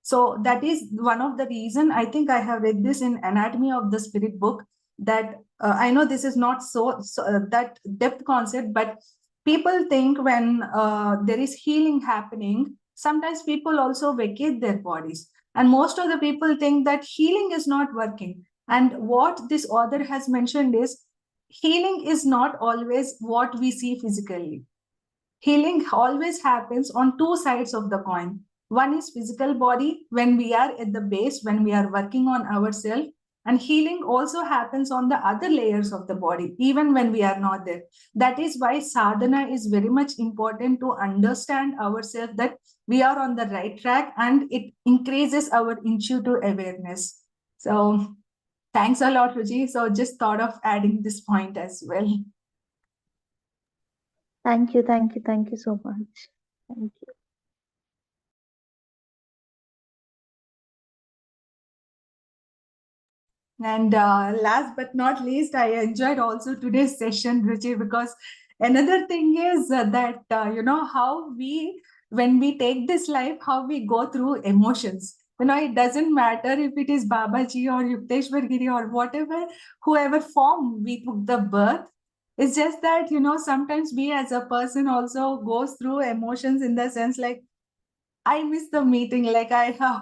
So that is one of the reason. I think I have read this in Anatomy of the Spirit book, that I know this is not so that depth concept, but people think when there is healing happening, sometimes people also vacate their bodies. And most of the people think that healing is not working. And what this author has mentioned is healing is not always what we see physically. Healing always happens on two sides of the coin. One is physical body, when we are at the base, when we are working on ourselves, and healing also happens on the other layers of the body, even when we are not there. That is why sadhana is very much important, to understand ourselves that we are on the right track, and it increases our intuitive awareness. So thanks a lot, Ruchi. So just thought of adding this point as well. Thank you so much. Thank you. And last but not least, I enjoyed also today's session, Ruchi, because another thing is that, how when we take this life, how we go through emotions. It doesn't matter if it is Babaji or Yukteswar Giri or whatever, whoever form we took the birth. It's just that, sometimes we as a person also goes through emotions, in the sense like, I miss the meeting, like I have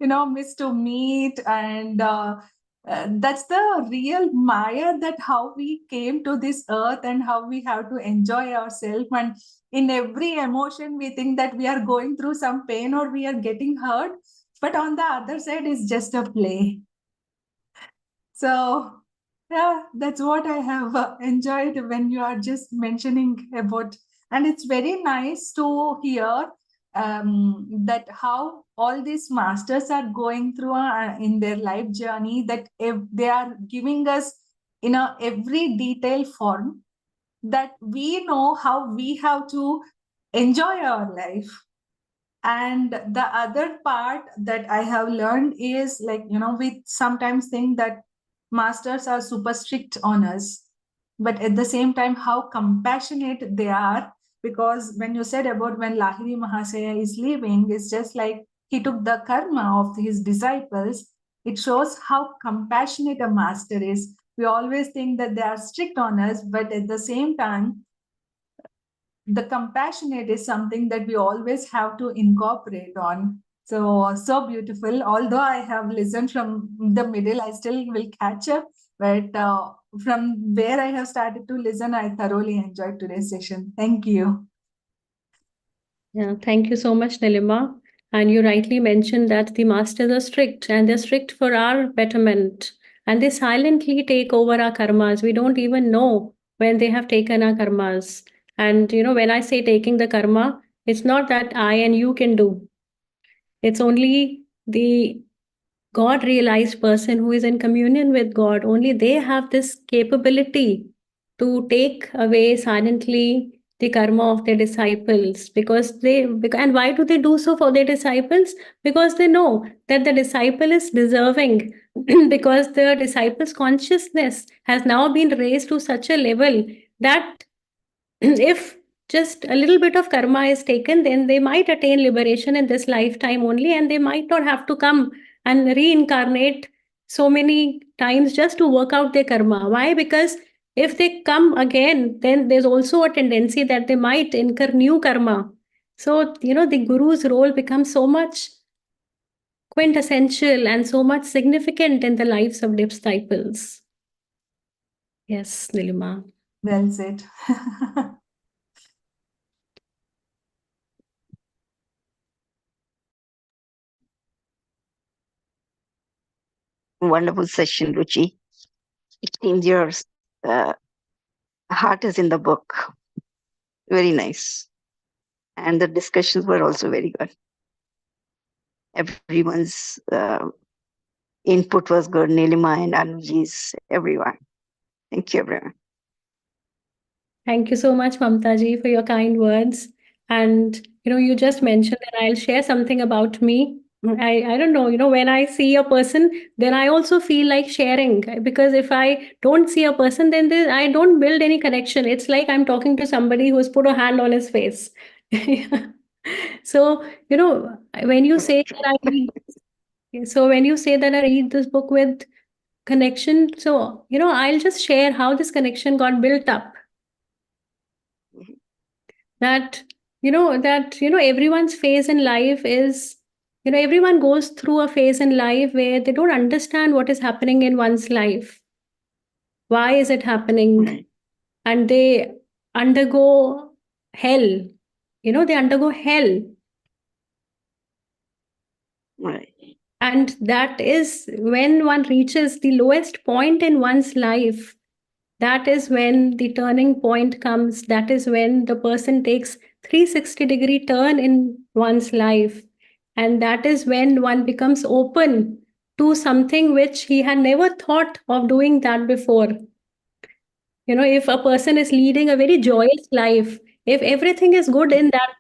miss to meet. And that's the real Maya, that how we came to this earth and how we have to enjoy ourselves. And in every emotion, we think that we are going through some pain or we are getting hurt. But on the other side, it's just a play. So, yeah, that's what I have enjoyed when you are just mentioning about. And it's very nice to hear that how all these masters are going through in their life journey, that if they are giving us in a every detail form, that we know how we have to enjoy our life. And the other part that I have learned is, like, we sometimes think that masters are super strict on us, but at the same time, how compassionate they are. Because when you said about when Lahiri Mahasaya is leaving, it's just like he took the karma of his disciples. It shows how compassionate a master is. We always think that they are strict on us, but at the same time, the compassionate is something that we always have to incorporate on. So beautiful. Although I have listened from the middle, I still will catch up. But from where I have started to listen, I thoroughly enjoyed today's session. Thank you. Yeah, thank you so much, Nilima. And you rightly mentioned that the masters are strict, and they're strict for our betterment. And they silently take over our karmas. We don't even know when they have taken our karmas. And when I say taking the karma, it's not that I and you can do. It's only the God realized person who is in communion with God. Only they have this capability to take away silently the karma of their disciples, and why do they do so for their disciples? Because they know that the disciple is deserving because the disciple's consciousness has now been raised to such a level that if just a little bit of karma is taken, then they might attain liberation in this lifetime only, and they might not have to come and reincarnate so many times just to work out their karma. Why? Because if they come again, then there's also a tendency that they might incur new karma. So, the guru's role becomes so much quintessential and so much significant in the lives of disciples. Yes, Nilima. Well said. Wonderful session, Ruchi. It seems your heart is in the book. Very nice. And the discussions were also very good. Everyone's input was good. Nilima and Anuji's, everyone. Thank you, everyone. Thank you so much, Mamtaji, for your kind words. And you just mentioned that I'll share something about me. I don't know, when I see a person, then I also feel like sharing. Because if I don't see a person, then I don't build any connection. It's like I'm talking to somebody who's put a hand on his face. So, when you say that I read, so when you say that I read this book with connection, so I'll just share how this connection got built up. That everyone's phase in life is, everyone goes through a phase in life where they don't understand what is happening in one's life. Why is it happening? Right. And they undergo hell. They undergo hell. Right. And that is when one reaches the lowest point in one's life. That is when the turning point comes. That is when the person takes 360-degree turn in one's life. And that is when one becomes open to something which he had never thought of doing that before. If a person is leading a very joyous life, if everything is good in that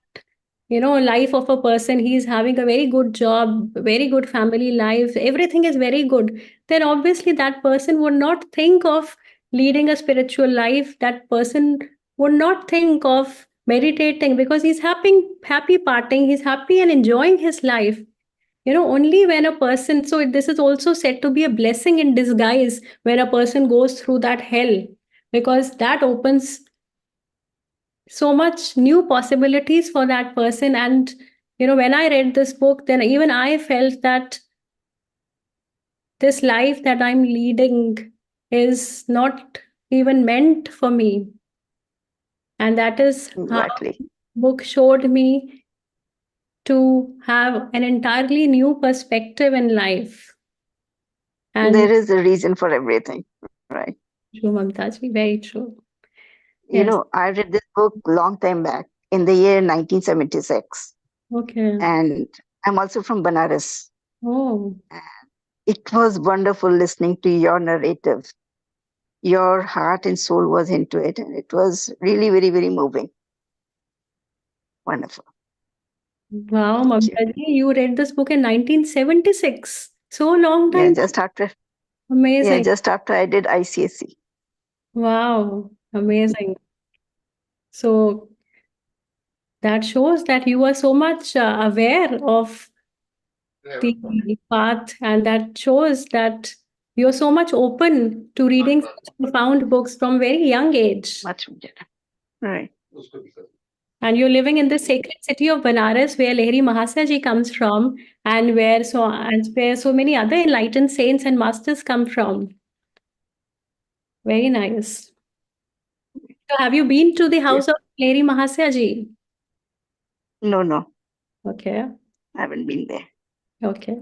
life of a person, he's having a very good job, very good family life, everything is very good, then obviously that person would not think of leading a spiritual life. That person would not think of meditating because he's happy partying, he's happy and enjoying his life. Only when a person, so this is also said to be a blessing in disguise when a person goes through that hell, because that opens so much new possibilities for that person. And when I read this book, then even I felt that this life that I'm leading is not even meant for me. And that is how Exactly. book showed me to have an entirely new perspective in life. And There is a reason for everything, right? true, Mamtaji, very true. You Yes. know, I read this book long time back in the year 1976, Okay. and I'm also from Banaras. Oh, It was wonderful listening to your narrative. Your heart and soul was into it, and it was really very, very moving. Wonderful. wow, Thank you. Mamtaji, you read this book in 1976. So long Yeah, time. just after Amazing. I did ICSE. Wow, amazing. So that shows that you are so much aware of the path, and that shows that you're so much open to reading such profound books from very young age. Much better. Right. And you're living in the sacred city of Banaras, where Lahiri Mahasaya ji comes from, and where so many other enlightened saints and masters come from. Very nice. So have you been to the Yeah. house of Lahiri Mahasaya ji? No, Okay. I haven't been there. Okay.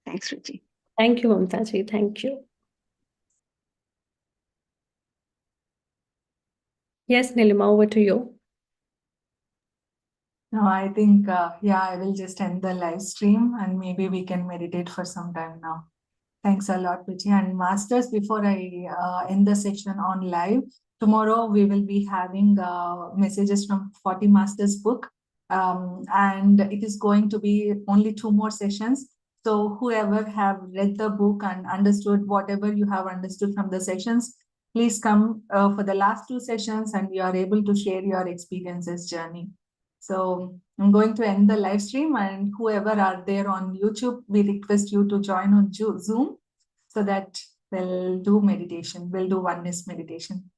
Thanks, Ruchi. Thank you, Mamta ji. Thank you. Yes, Nilima, over to you. No, I think, I will just end the live stream and maybe we can meditate for some time now. Thanks a lot, Ruchi. And Masters, before I end the session on live, tomorrow we will be having messages from 40 Masters book. And it is going to be only 2 more sessions. So whoever have read the book and understood whatever you have understood from the sessions, please come for the last 2 sessions and you are able to share your experiences journey. So I'm going to end the live stream, and whoever are there on YouTube, we request you to join on Zoom so that we'll do meditation. We'll do oneness meditation.